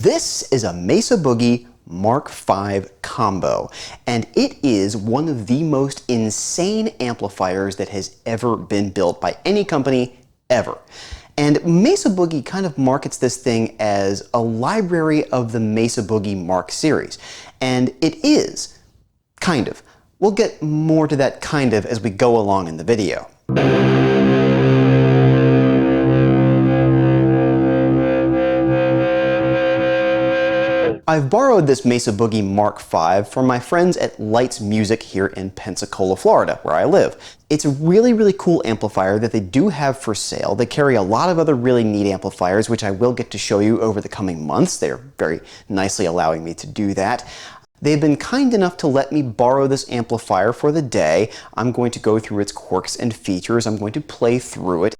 This is a Mesa Boogie Mark V combo, and it is one of the most insane amplifiers that has ever been built by any company ever. And Mesa Boogie kind of markets this thing as a library of the Mesa Boogie Mark series, and it is, kind of. We'll get more to that kind of as we go along in the video. I've borrowed this Mesa Boogie Mark V from my friends at Leitz Music here in Pensacola, Florida, where I live. It's a really cool amplifier that they do have for sale. They carry a lot of other really neat amplifiers, which I will get to show you over the coming months. They're very nicely allowing me to do that. They've been kind enough to let me borrow this amplifier for the day. I'm going to go through its quirks and features. I'm going to play through it.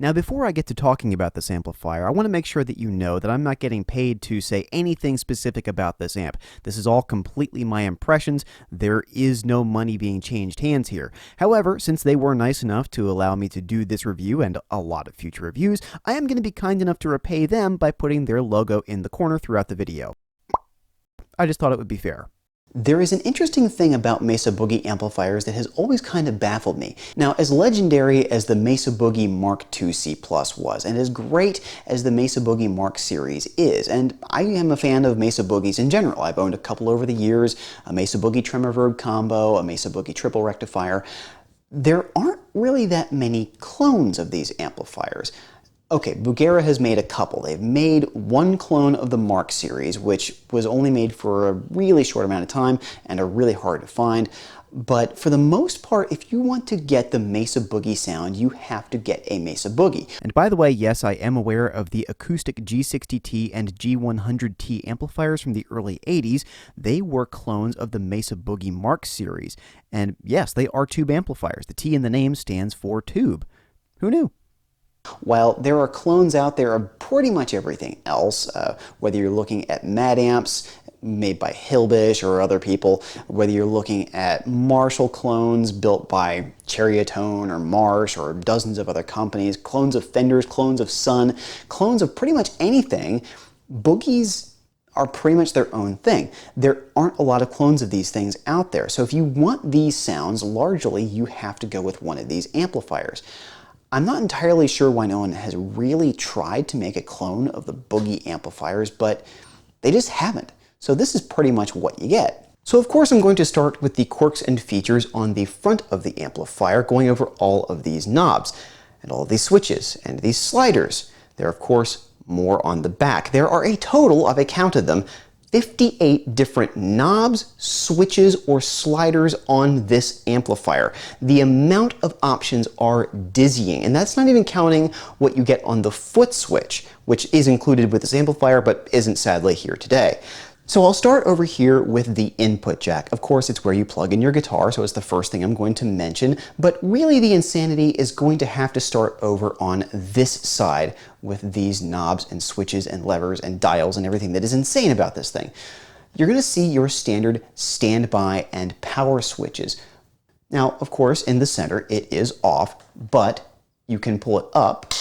Now, before I get to talking about this amplifier, I want to make sure that you know that I'm not getting paid to say anything specific about this amp. This is all completely my impressions. There is no money being changed hands here. However, since they were nice enough to allow me to do this review and a lot of future reviews, I am going to be kind enough to repay them by putting their logo in the corner throughout the video. I just thought it would be fair. There is an interesting thing about Mesa Boogie amplifiers that has always kind of baffled me. Now, as legendary as the Mesa Boogie Mark IIC Plus was, and as great as the Mesa Boogie Mark series is, and I am a fan of Mesa Boogies in general. I've owned a couple over the years, a Mesa Boogie Tremor Verb combo, a Mesa Boogie triple rectifier. There aren't really that many clones of these amplifiers. Okay, Bugera has made a couple. They've made one clone of the Mark series, which was only made for a really short amount of time and are really hard to find. But for the most part, if you want to get the Mesa Boogie sound, you have to get a Mesa Boogie. And by the way, yes, I am aware of the acoustic G60T and G100T amplifiers from the early 80s. They were clones of the Mesa Boogie Mark series. And yes, they are tube amplifiers. The T in the name stands for tube. Who knew? While there are clones out there of pretty much everything else, whether you're looking at Mad Amps made by Hillbish or other people, whether you're looking at Marshall clones built by Cherrytone or Marsh or dozens of other companies, clones of Fenders, clones of Sun, clones of pretty much anything, Boogies are pretty much their own thing. There aren't a lot of clones of these things out there. So if you want these sounds, largely you have to go with one of these amplifiers. I'm not entirely sure why no one has really tried to make a clone of the Boogie amplifiers, but they just haven't. So this is pretty much what you get. So of course I'm going to start with the quirks and features on the front of the amplifier, going over all of these knobs and all of these switches and these sliders. There are of course more on the back. There are a total, I counted them, 58 different knobs, switches, or sliders on this amplifier. The amount of options are dizzying, and that's not even counting what you get on the foot switch, which is included with this amplifier but isn't sadly here today. So I'll start over here with the input jack. Of course, it's where you plug in your guitar, so it's the first thing I'm going to mention, but really the insanity is going to have to start over on this side with these knobs and switches and levers and dials and everything that is insane about this thing. You're going to see your standard standby and power switches. Now, of course, in the center it is off, but you can pull it up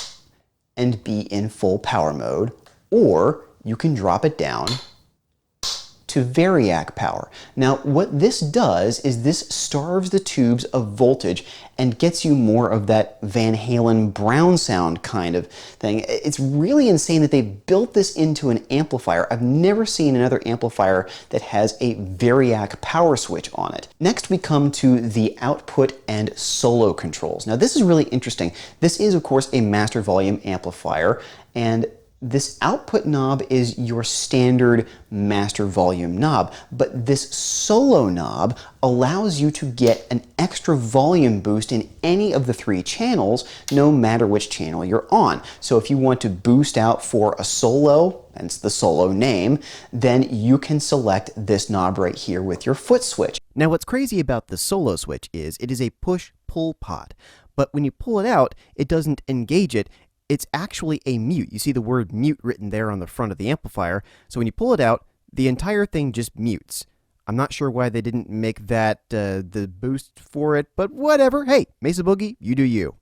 and be in full power mode, or you can drop it down to variac power. Now what this does is this starves the tubes of voltage and gets you more of that Van Halen brown sound kind of thing. It's really insane that they built this into an amplifier. I've never seen another amplifier that has a variac power switch on it. Next we come to the output and solo controls. Now this is really interesting. This is of course a master volume amplifier, and this output knob is your standard master volume knob, but this solo knob allows you to get an extra volume boost in any of the three channels, no matter which channel you're on. So if you want to boost out for a solo, hence the solo name, then you can select this knob right here with your foot switch. Now what's crazy about the solo switch is it is a push-pull pot, but when you pull it out, it doesn't engage it. It's actually a mute. You see the word mute written there on the front of the amplifier. So when you pull it out, the entire thing just mutes. I'm not sure why they didn't make that the boost for it, but whatever. Hey, Mesa Boogie, you do you.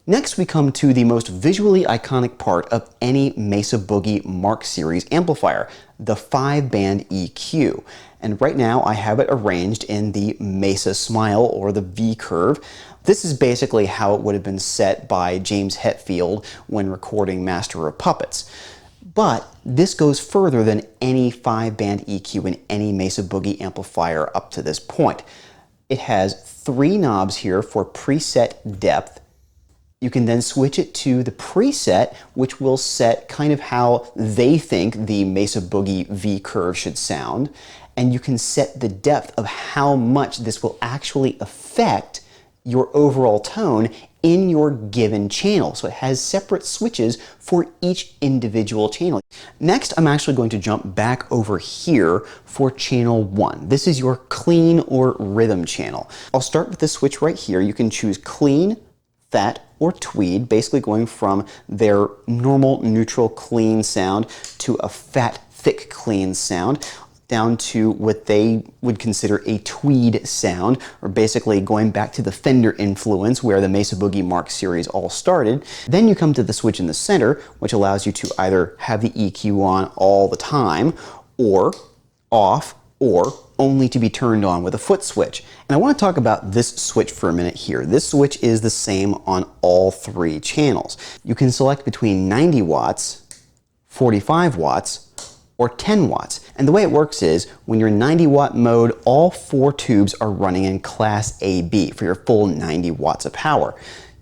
Next, we come to the most visually iconic part of any Mesa Boogie Mark series amplifier, the 5-band EQ. And right now I have it arranged in the Mesa Smile, or the V curve. This is basically how it would have been set by James Hetfield when recording Master of Puppets. But this goes further than any 5-band EQ in any Mesa Boogie amplifier up to this point. It has 3 knobs here for preset depth. You can then switch it to the preset, which will set kind of how they think the Mesa Boogie V curve should sound. And you can set the depth of how much this will actually affect your overall tone in your given channel. So it has separate switches for each individual channel. Next, I'm actually going to jump back over here for channel 1. This is your clean or rhythm channel. I'll start with this switch right here. You can choose clean, fat, or tweed, basically going from their normal neutral clean sound to a fat thick clean sound, down to what they would consider a tweed sound, or basically going back to the Fender influence where the Mesa Boogie Mark series all started. Then you come to the switch in the center, which allows you to either have the EQ on all the time, or off, or only to be turned on with a foot switch. And I want to talk about this switch for a minute here. This switch is the same on all 3 channels. You can select between 90 watts, 45 watts, or 10 watts. And the way it works is, when you're in 90 watt mode, all 4 tubes are running in class AB for your full 90 watts of power.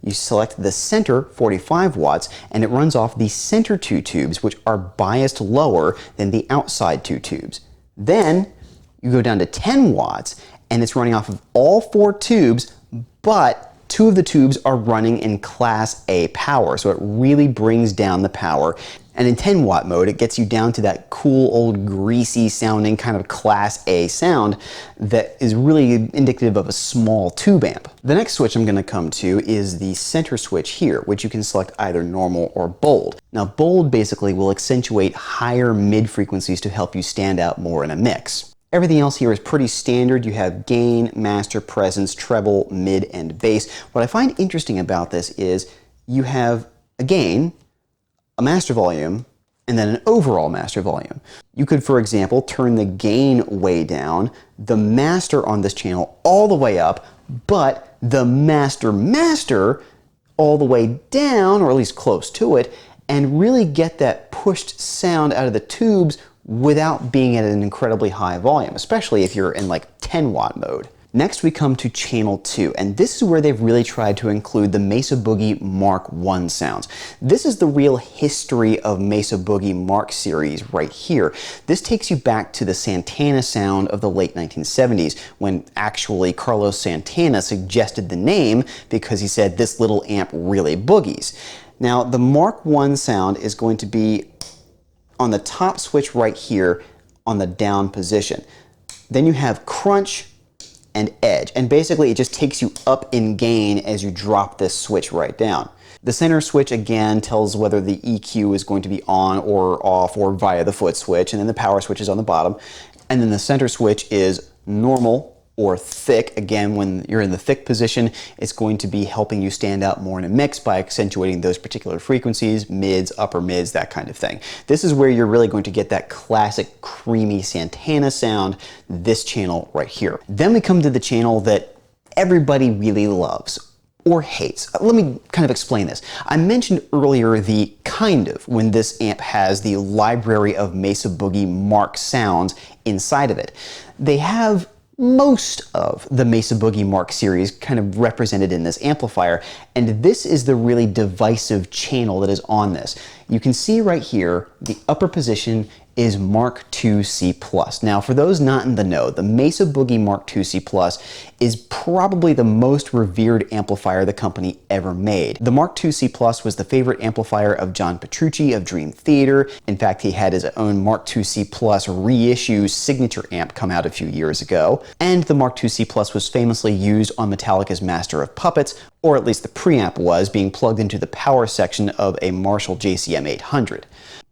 You select the center 45 watts and it runs off the center 2 tubes, which are biased lower than the outside 2 tubes. Then you go down to 10 watts and it's running off of all 4 tubes, but 2 of the tubes are running in class A power, so it really brings down the power. And in 10 watt mode, it gets you down to that cool old greasy sounding kind of class A sound that is really indicative of a small tube amp. The next switch I'm going to come to is the center switch here, which you can select either normal or bold. Now bold basically will accentuate higher mid frequencies to help you stand out more in a mix. Everything else here is pretty standard. You have gain, master, presence, treble, mid, and bass. What I find interesting about this is you have a gain, a master volume, and then an overall master volume. You could, for example, turn the gain way down, the master on this channel all the way up, but the master all the way down, or at least close to it, and really get that pushed sound out of the tubes without being at an incredibly high volume, especially if you're in like 10 watt mode. Next we come to channel 2, and this is where they've really tried to include the Mesa Boogie Mark I sounds. This is the real history of Mesa Boogie Mark series right here. This takes you back to the Santana sound of the late 1970s, when actually Carlos Santana suggested the name because he said this little amp really boogies. Now the Mark I sound is going to be on the top switch right here on the down position. Then you have crunch and edge, and basically it just takes you up in gain as you drop this switch right down. The center switch again tells whether the EQ is going to be on or off or via the foot switch, and then the power switch is on the bottom. And then the center switch is normal or thick. Again, when you're in the thick position, it's going to be helping you stand out more in a mix by accentuating those particular frequencies, mids, upper mids, that kind of thing. This is where you're really going to get that classic creamy Santana sound, this channel right here. Then we come to the channel that everybody really loves or hates. Let me kind of explain this. I mentioned earlier the kind of when this amp has the library of Mesa Boogie Mark sounds inside of it. They have most of the Mesa Boogie Mark series kind of represented in this amplifier, and this is the really divisive channel that is on this. You can see right here, the upper position is Mark IIC+. Now, for those not in the know, the Mesa Boogie Mark IIC+ is probably the most revered amplifier the company ever made. The Mark IIC+ was the favorite amplifier of John Petrucci of Dream Theater. In fact, he had his own Mark IIC+ reissue signature amp come out a few years ago. And the Mark IIC+ was famously used on Metallica's Master of Puppets, or at least the preamp was, being plugged into the power section of a Marshall JCM 800.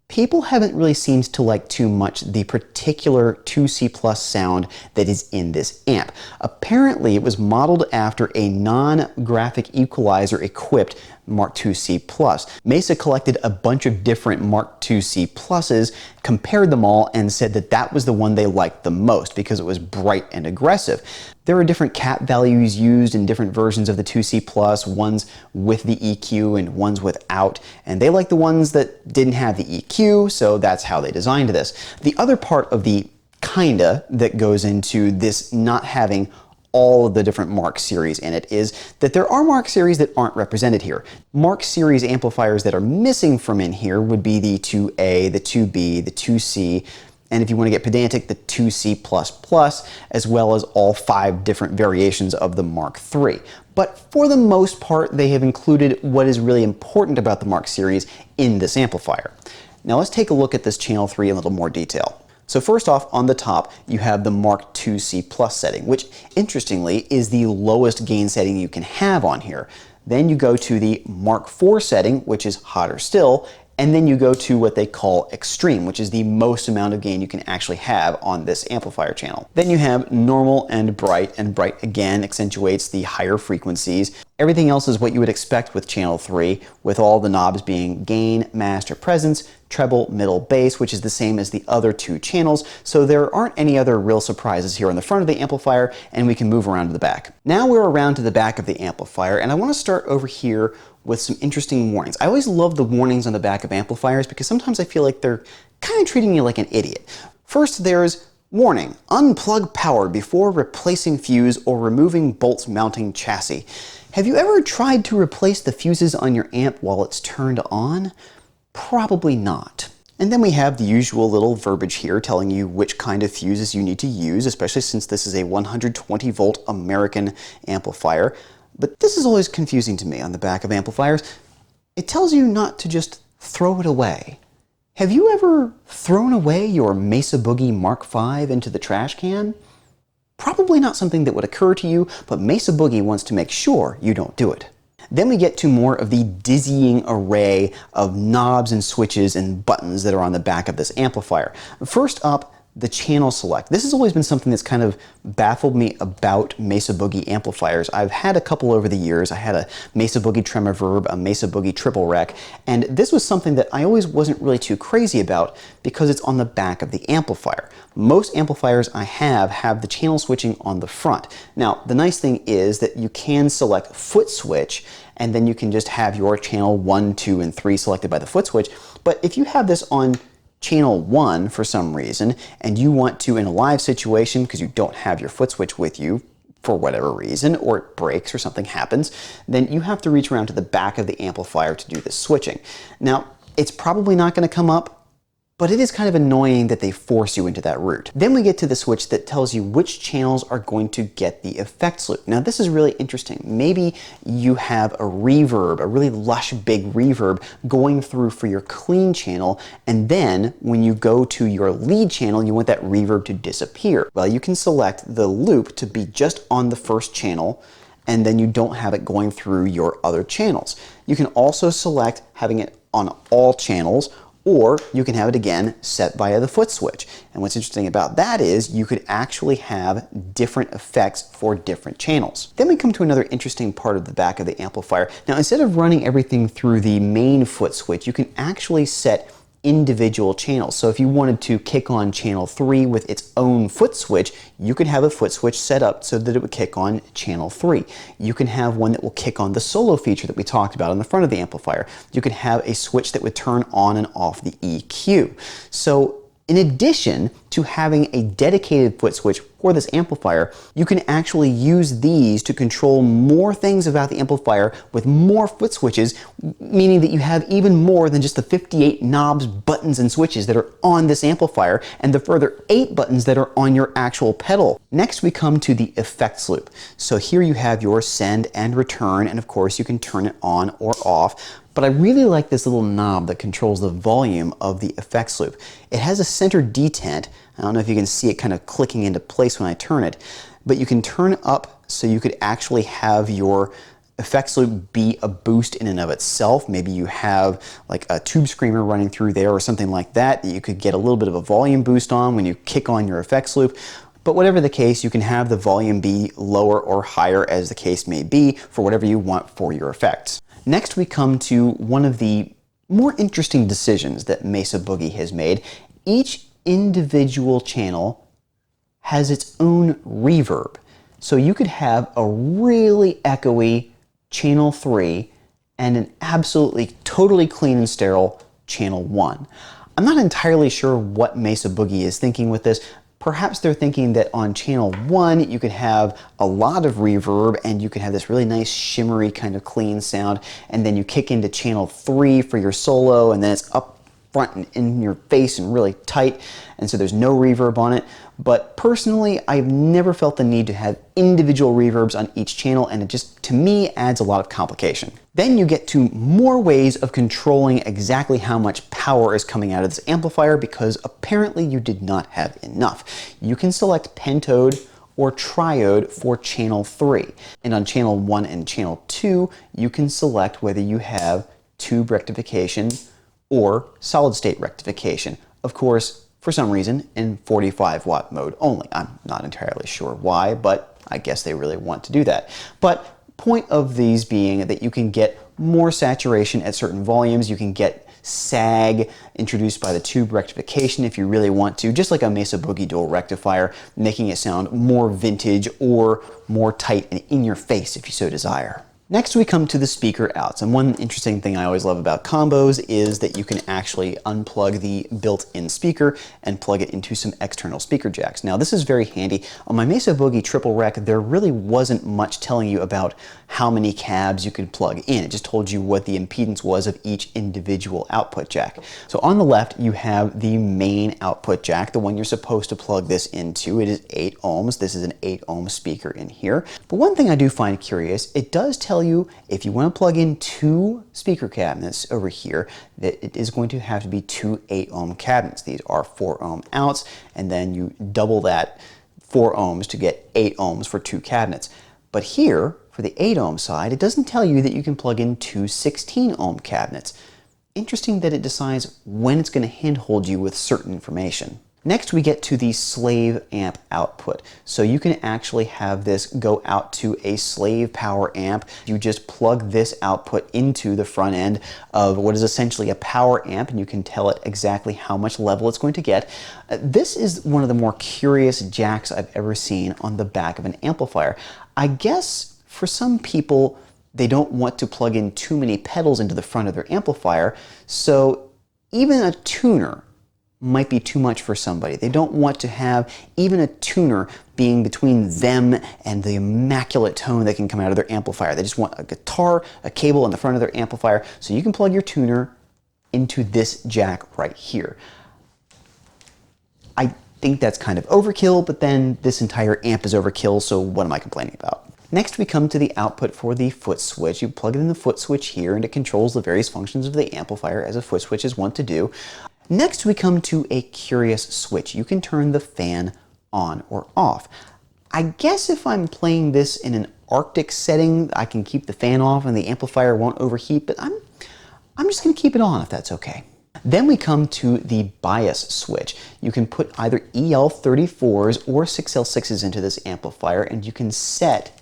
People haven't really seemed to like too much the particular 2C Plus sound that is in this amp. Apparently, it was modeled after a non-graphic equalizer equipped Mark IIC Plus. Mesa collected a bunch of different Mark IIC Pluses, compared them all, and said that that was the one they liked the most because it was bright and aggressive. There are different cap values used in different versions of the 2C Plus, ones with the EQ and ones without, and they like the ones that didn't have the EQ, so that's how they designed this. The other part of the kinda that goes into this not having all of the different Mark series in it is that there are Mark series that aren't represented here. Mark series amplifiers that are missing from in here would be the 2A, the 2B, the 2C, and if you want to get pedantic, the 2C++, as well as all 5 different variations of the Mark III. But for the most part, they have included what is really important about the Mark series in this amplifier. Now let's take a look at this channel 3 in a little more detail. So first off, on the top, you have the Mark IIC Plus setting, which interestingly is the lowest gain setting you can have on here. Then you go to the Mark IV setting, which is hotter still, and then you go to what they call extreme, which is the most amount of gain you can actually have on this amplifier channel. Then you have normal and bright again accentuates the higher frequencies. Everything else is what you would expect with channel 3, with all the knobs being gain, master, presence, treble, middle, bass, which is the same as the other 2 channels, so there aren't any other real surprises here on the front of the amplifier, and we can move around to the back. Now we're around to the back of the amplifier, and I want to start over here with some interesting warnings. I always love the warnings on the back of amplifiers because sometimes I feel like they're kind of treating you like an idiot. First, there's warning, unplug power before replacing fuse or removing bolts mounting chassis. Have you ever tried to replace the fuses on your amp while it's turned on? Probably not. And then we have the usual little verbiage here telling you which kind of fuses you need to use, especially since this is a 120 volt American amplifier. But this is always confusing to me on the back of amplifiers. It tells you not to just throw it away. Have you ever thrown away your Mesa Boogie Mark V into the trash can? Probably not something that would occur to you, but Mesa Boogie wants to make sure you don't do it. Then we get to more of the dizzying array of knobs and switches and buttons that are on the back of this amplifier. First up, the channel select. This has always been something that's kind of baffled me about Mesa Boogie amplifiers. I've had a couple over the years. I had a Mesa Boogie Tremor Verb, a Mesa Boogie Triple Rec, and this was something that I always wasn't really too crazy about because it's on the back of the amplifier. Most amplifiers I have the channel switching on the front. Now, the nice thing is that you can select foot switch, and then you can just have your channel 1, 2, and 3 selected by the foot switch. But if you have this on channel 1 for some reason, and you want to, in a live situation, because you don't have your foot switch with you for whatever reason, or it breaks or something happens, then you have to reach around to the back of the amplifier to do this switching. Now, it's probably not going to come up, but it is kind of annoying that they force you into that route. Then we get to the switch that tells you which channels are going to get the effects loop. Now this is really interesting. Maybe you have a reverb, a really lush big reverb going through for your clean channel, and then when you go to your lead channel, you want that reverb to disappear. Well, you can select the loop to be just on the first channel, and then you don't have it going through your other channels. You can also select having it on all channels, or you can have it again set via the foot switch. And what's interesting about that is you could actually have different effects for different channels. Then we come to another interesting part of the back of the amplifier. Now, instead of running everything through the main foot switch, you can actually set individual channels. So if you wanted to kick on channel 3 with its own foot switch, you could have a foot switch set up so that it would kick on channel 3. You can have one that will kick on the solo feature that we talked about on the front of the amplifier. You can have a switch that would turn on and off the EQ. So in addition to having a dedicated foot switch for this amplifier, you can actually use these to control more things about the amplifier with more foot switches, meaning that you have even more than just the 58 knobs, buttons, and switches that are on this amplifier and the further 8 buttons that are on your actual pedal. Next, we come to the effects loop. So here you have your send and return, and of course you can turn it on or off. But I really like this little knob that controls the volume of the effects loop. It has a center detent. I don't know if you can see it kind of clicking into place when I turn it, but you can turn it up so you could actually have your effects loop be a boost in and of itself. Maybe you have like a tube screamer running through there or something like that that you could get a little bit of a volume boost on when you kick on your effects loop. But whatever the case, you can have the volume be lower or higher as the case may be for whatever you want for your effects. Next we come to one of the more interesting decisions that Mesa Boogie has made. Each individual channel has its own reverb. So you could have a really echoey channel 3 and an absolutely totally clean and sterile channel 1. I'm not entirely sure what Mesa Boogie is thinking with this. Perhaps they're thinking that on channel 1 you could have a lot of reverb and you could have this really nice shimmery kind of clean sound, and then you kick into channel 3 for your solo and then it's up front and in your face and really tight, and so there's no reverb on it. But personally, I've never felt the need to have individual reverbs on each channel, and it just, to me, adds a lot of complication. Then you get to more ways of controlling exactly how much power is coming out of this amplifier, because apparently you did not have enough. You can select pentode or triode for channel 3. And on channel 1 and channel 2, you can select whether you have tube rectification or solid state rectification. Of course, for some reason, in 45 watt mode only. I'm not entirely sure why, but I guess they really want to do that. But point of these being that you can get more saturation at certain volumes, you can get sag introduced by the tube rectification if you really want to, just like a Mesa Boogie dual rectifier, making it sound more vintage or more tight and in your face if you so desire. Next we come to the speaker outs, and one interesting thing I always love about combos is that you can actually unplug the built-in speaker and plug it into some external speaker jacks. Now this is very handy. On my Mesa Boogie triple rec, there really wasn't much telling you about how many cabs you could plug in. It just told you what the impedance was of each individual output jack. So on the left you have the main output jack, the one you're supposed to plug this into. It is 8 ohms. This is an 8 ohm speaker in here. But one thing I do find curious, it does tell you if you want to plug in 2 speaker cabinets over here, that it is going to have to be 2 8 ohm cabinets. These are 4 ohm outs, and then you double that 4 ohms to get 8 ohms for 2 cabinets. But here, for the 8 ohm side, it doesn't tell you that you can plug in 2 16 ohm cabinets. Interesting that it decides when it's going to handhold you with certain information. Next we get to the slave amp output. So you can actually have this go out to a slave power amp. You just plug this output into the front end of what is essentially a power amp, and you can tell it exactly how much level it's going to get. This is one of the more curious jacks I've ever seen on the back of an amplifier. I guess for some people, they don't want to plug in too many pedals into the front of their amplifier, so even a tuner might be too much for somebody. They don't want to have even a tuner being between them and the immaculate tone that can come out of their amplifier. They just want a guitar, a cable in the front of their amplifier, so you can plug your tuner into this jack right here. I think that's kind of overkill, but then this entire amp is overkill, so what am I complaining about? Next we come to the output for the foot switch. You plug it in the foot switch here and it controls the various functions of the amplifier as a foot switch is wont to do. Next we come to a curious switch. You can turn the fan on or off. I guess if I'm playing this in an Arctic setting, I can keep the fan off and the amplifier won't overheat, but I'm just going to keep it on if that's okay. Then we come to the bias switch. You can put either EL34s or 6L6s into this amplifier, and you can set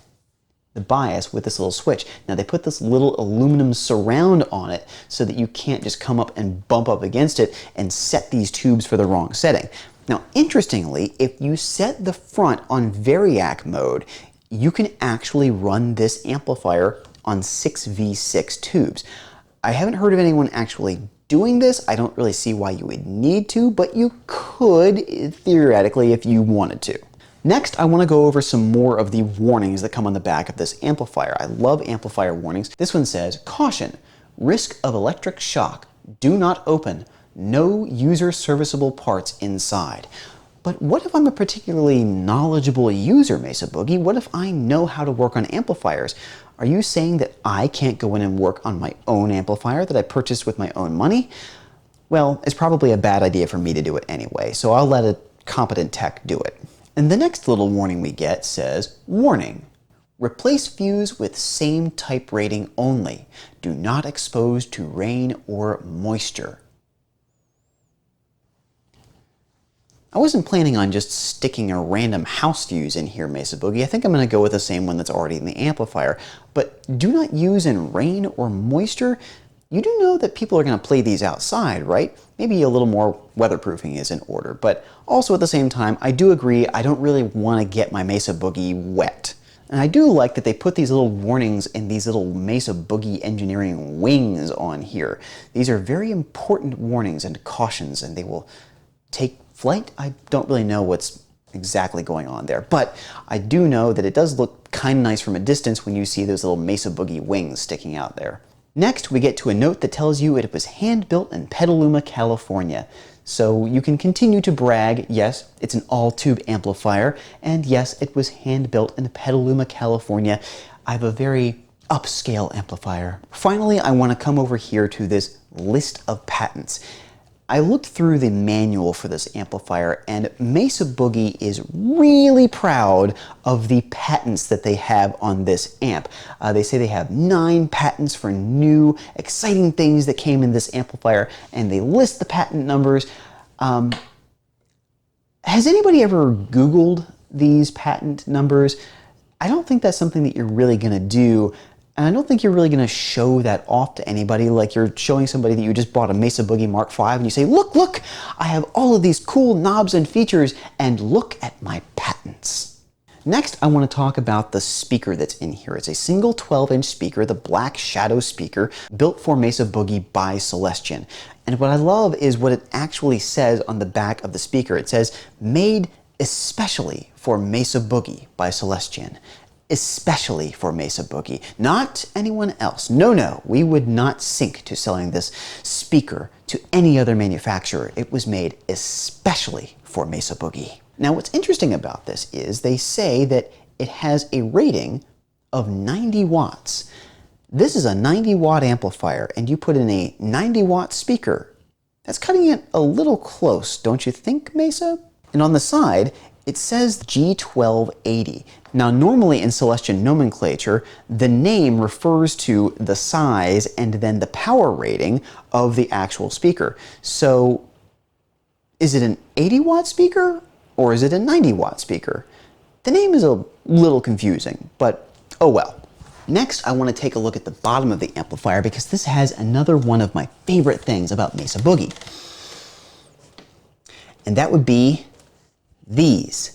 the bias with this little switch. Now they put this little aluminum surround on it so that you can't just come up and bump up against it and set these tubes for the wrong setting. Now interestingly, if you set the front on variac mode, you can actually run this amplifier on 6V6 tubes. I haven't heard of anyone actually doing this. I don't really see why you would need to, but you could theoretically if you wanted to. Next, I want to go over some more of the warnings that come on the back of this amplifier. I love amplifier warnings. This one says, caution, risk of electric shock, do not open, no user serviceable parts inside. But what if I'm a particularly knowledgeable user, Mesa Boogie? What if I know how to work on amplifiers? Are you saying that I can't go in and work on my own amplifier that I purchased with my own money? Well, it's probably a bad idea for me to do it anyway, so I'll let a competent tech do it. And the next little warning we get says, warning, Replace fuse with same type rating only. Do not expose to rain or moisture. I wasn't planning on just sticking a random house fuse in here, Mesa Boogie. I think I'm going to go with the same one that's already in the amplifier. But do not use in rain or moisture. You do know that people are going to play these outside, right? Maybe a little more weatherproofing is in order. But also at the same time, I do agree I don't really want to get my Mesa Boogie wet. And I do like that they put these little warnings and these little Mesa Boogie engineering wings on here. These are very important warnings and cautions, and they will take flight. I don't really know what's exactly going on there, but I do know that it does look kind of nice from a distance when you see those little Mesa Boogie wings sticking out there. Next, we get to a note that tells you it was hand-built in Petaluma, California. So you can continue to brag, yes, it's an all-tube amplifier, and yes, it was hand-built in Petaluma, California. I have a very upscale amplifier. Finally, I want to come over here to this list of patents. I looked through the manual for this amplifier, and Mesa Boogie is really proud of the patents that they have on this amp. They say they have 9 patents for new, exciting things that came in this amplifier, and they list the patent numbers. Has anybody ever Googled these patent numbers? I don't think that's something that you're really going to do. And I don't think you're really going to show that off to anybody, like you're showing somebody that you just bought a Mesa Boogie Mark V and you say, look, I have all of these cool knobs and features, and look at my patents. Next, I want to talk about the speaker that's in here. It's a single 12-inch speaker, the Black Shadow speaker, built for Mesa Boogie by Celestion. And what I love is what it actually says on the back of the speaker. It says, made especially for Mesa Boogie by Celestion. Especially for Mesa Boogie, not anyone else. No, we would not sink to selling this speaker to any other manufacturer. It was made especially for Mesa Boogie. Now, what's interesting about this is they say that it has a rating of 90 watts. This is a 90-watt amplifier, and you put in a 90-watt speaker. That's cutting it a little close, don't you think, Mesa? And on the side, it says G1280. Now, normally in Celestion nomenclature, the name refers to the size and then the power rating of the actual speaker. So, is it an 80-watt speaker or is it a 90-watt speaker? The name is a little confusing, but oh well. Next, I want to take a look at the bottom of the amplifier because this has another one of my favorite things about Mesa Boogie. And that would be these.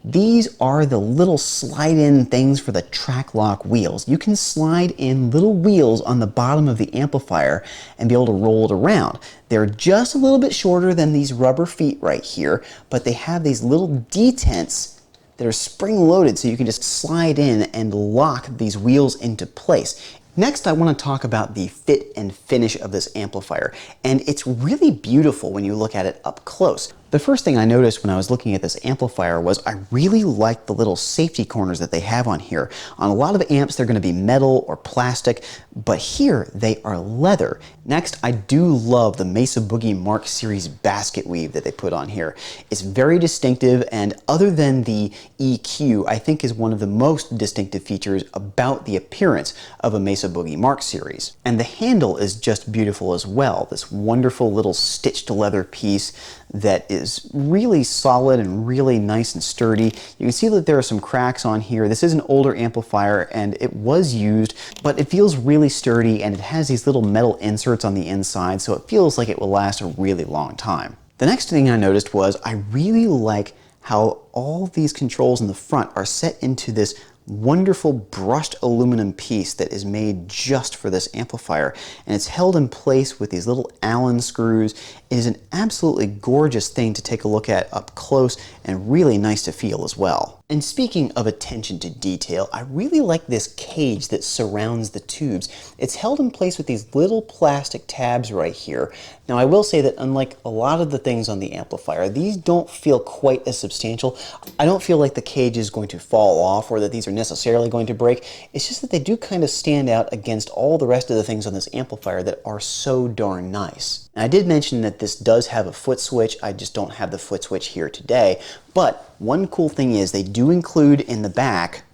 These are the little slide-in things for the track lock wheels. You can slide in little wheels on the bottom of the amplifier and be able to roll it around. They're just a little bit shorter than these rubber feet right here, but they have these little detents that are spring-loaded so you can just slide in and lock these wheels into place. Next, I want to talk about the fit and finish of this amplifier, and it's really beautiful when you look at it up close. The first thing I noticed when I was looking at this amplifier was I really like the little safety corners that they have on here. On a lot of amps, they're going to be metal or plastic, but here they are leather. Next, I do love the Mesa Boogie Mark series basket weave that they put on here. It's very distinctive, and other than the EQ, I think is one of the most distinctive features about the appearance of a Mesa Boogie Mark series. And the handle is just beautiful as well. This wonderful little stitched leather piece that is really solid and really nice and sturdy. You can see that there are some cracks on here. This is an older amplifier and it was used, but it feels really sturdy and it has these little metal inserts on the inside, so it feels like it will last a really long time. The next thing I noticed was I really like how all these controls in the front are set into this wonderful brushed aluminum piece that is made just for this amplifier, and it's held in place with these little Allen screws. It is an absolutely gorgeous thing to take a look at up close and really nice to feel as well. And speaking of attention to detail, I really like this cage that surrounds the tubes. It's held in place with these little plastic tabs right here. Now, I will say that unlike a lot of the things on the amplifier, these don't feel quite as substantial. I don't feel like the cage is going to fall off or that these are necessarily going to break. It's just that they do kind of stand out against all the rest of the things on this amplifier that are so darn nice. And I did mention that this does have a foot switch. I just don't have the foot switch here today. But one cool thing is they do include in the back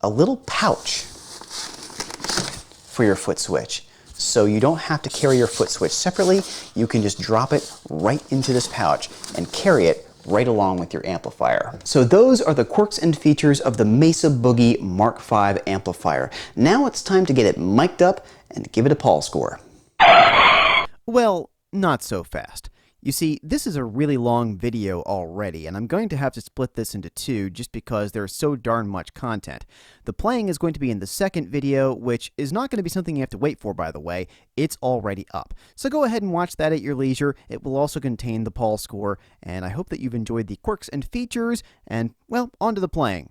a little pouch for your foot switch. So you don't have to carry your foot switch separately. You can just drop it right into this pouch and carry it right along with your amplifier. So those are the quirks and features of the Mesa Boogie Mark V amplifier. Now it's time to get it mic'd up and give it a PaulScore. Well, not so fast. You see, this is a really long video already, and I'm going to have to split this into two just because there's so darn much content. The playing is going to be in the second video, which is not going to be something you have to wait for, by the way. It's already up. So go ahead and watch that at your leisure. It will also contain the PaulScore, and I hope that you've enjoyed the quirks and features, and, well, on to the playing.